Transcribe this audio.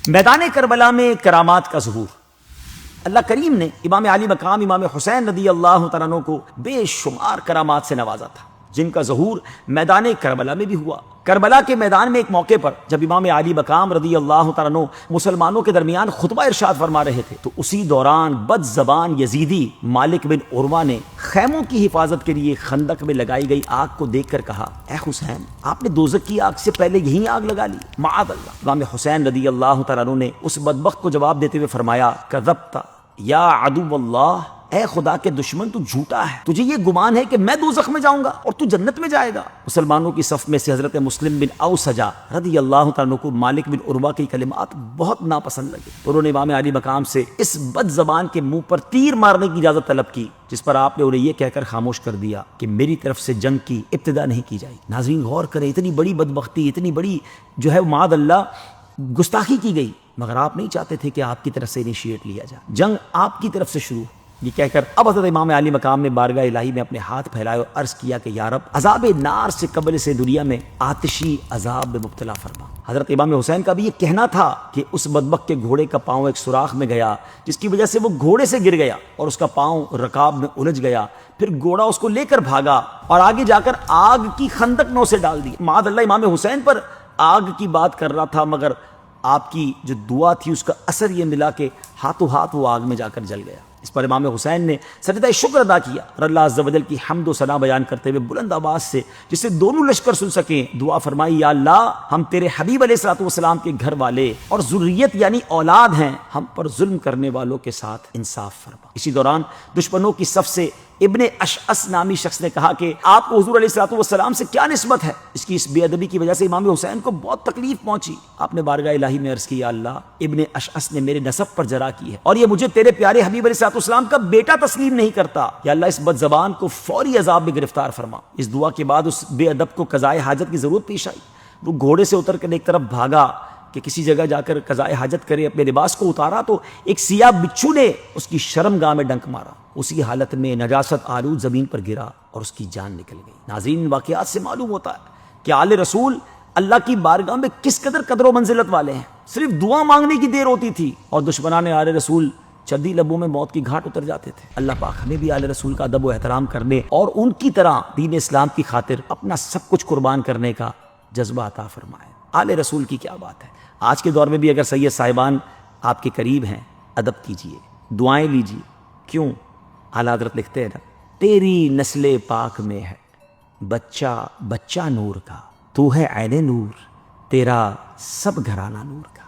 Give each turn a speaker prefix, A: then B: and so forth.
A: میدان کربلا میں کرامات کا ظہور۔ اللہ کریم نے امام علی مقام امام حسین رضی اللہ تعالیٰ عنہ کو بے شمار کرامات سے نوازا تھا، جن کا ظہور میدان کربلا میں بھی ہوا۔ کربلا کے میدان میں ایک موقع پر جب امام علی مقام رضی اللہ تعالیٰ عنہ مسلمانوں کے درمیان خطبہ ارشاد فرما رہے تھے تو اسی دوران بد زبان یزیدی مالک بن عروہ نے خیموں کی حفاظت کے لیے خندق میں لگائی گئی آگ کو دیکھ کر کہا، اے حسین، آپ نے دوزخ کی آگ سے پہلے یہی آگ لگا لی، معاذ اللہ۔ امام حسین رضی اللہ تعالیٰ عنہ نے اس بدبخت کو جواب دیتے ہوئے فرمایا، کذبت یا عدو اللہ، اے خدا کے دشمن، تو جھوٹا ہے، تجھے یہ گمان ہے کہ میں دوزخ میں جاؤں گا اور تو جنت میں جائے گا۔ مسلمانوں کی صف میں سے حضرت مسلم بن اوسجہ رضی اللہ تعالیٰ عنہ کو مالک بن عروہ کے کلمات بہت ناپسند لگے، انہوں نے امام علی مقام سے اس بد زبان کے منہ پر تیر مارنے کی اجازت طلب کی، جس پر آپ نے انہیں یہ کہہ کر خاموش کر دیا کہ میری طرف سے جنگ کی ابتدا نہیں کی جائے گی۔ ناظرین غور کریں، اتنی بڑی بدبختی، اتنی بڑی معاذ اللہ گستاخی کی گئی، مگر آپ نہیں چاہتے تھے کہ آپ کی طرف سے انیشیٹ لیا جائے، جنگ آپ کی طرف سے شروع۔ یہ کہہ کر اب حضرت امام علی مقام نے بارگاہ الہی میں اپنے ہاتھ پھیلائے اور عرض کیا کہ یا رب، عذاب نار سے قبل سے دنیا میں آتشی عذاب میں مبتلا فرما۔ حضرت امام حسین کا بھی یہ کہنا تھا کہ اس بدبخت کے گھوڑے کا پاؤں ایک سوراخ میں گیا، جس کی وجہ سے وہ گھوڑے سے گر گیا اور اس کا پاؤں رکاب میں الجھ گیا، پھر گھوڑا اس کو لے کر بھاگا اور آگے جا کر آگ کی خندق میں اسے ڈال دی۔ معاذ اللہ، امام حسین پر آگ کی بات کر رہا تھا، مگر آپ کی جو دعا تھی اس کا اثر یہ ملا کہ ہاتھوں ہاتھ وہ آگ میں جا کر جل گیا۔ اس پر امام حسین نے سجدہ شکر ادا کیا اور اللہ عز و جل کی حمد و ثنا بیان کرتے ہوئے بلند آواز سے، جس سے دونوں لشکر سن سکیں، دعا فرمائی، یا اللہ، ہم تیرے حبیب علیہ الصلوۃ والسلام کے گھر والے اور ذریت یعنی اولاد ہیں، ہم پر ظلم کرنے والوں کے ساتھ انصاف فرما۔ اسی دوران دشمنوں کی صف سے ابن اشعث نامی شخص نے کہا کہ آپ کو حضور علیہ الصلوۃ والسلام سے کیا نسبت ہے؟ اس کی اس بے ادبی کی وجہ سے امام حسین کو بہت تکلیف پہنچی۔ آپ نے بارگاہ الہی میں عرض کیا، اللہ، ابن اشعث نے میرے نسب پر جرح کی ہے اور یہ مجھے تیرے پیارے حبیب علیہ الصلوۃ والسلام کا بیٹا تسلیم نہیں کرتا، یا اللہ اس بد زبان کو فوری عذاب میں گرفتار فرما۔ اس دعا کے بعد اس بے ادب کو قضائے حاجت کی ضرورت پیش آئی، وہ گھوڑے سے اتر کر ایک طرف بھاگا کہ کسی جگہ جا کر قضائے حاجت کرے، اپنے لباس کو اتارا تو ایک سیاہ بچھو نے اس کی شرمگاہ میں ڈنک مارا، اسی حالت میں نجاست آلود زمین پر گرا اور اس کی جان نکل گئی۔ ناظرین، ان واقعات سے معلوم ہوتا ہے کہ آل رسول اللہ کی بارگاہ میں کس قدر و منزلت والے ہیں۔ صرف دعا مانگنے کی دیر ہوتی تھی اور دشمنان آل رسول چندی لبوں میں موت کی گھاٹ اتر جاتے تھے۔ اللہ پاک ہمیں بھی آل رسول کا ادب و احترام کرنے اور ان کی طرح دین اسلام کی خاطر اپنا سب کچھ قربان کرنے کا جذبہ عطا فرمائے۔ آل رسول کی کیا بات ہے! آج کے دور میں بھی اگر سید صاحبان آپ کے قریب ہیں، ادب کیجئے، دعائیں لیجئے۔ کیوں؟ اعلیٰ حضرت لکھتے ہیں نا، تیری نسل پاک میں ہے بچہ نور کا، تو ہے عین نور، تیرا سب گھرانہ نور کا۔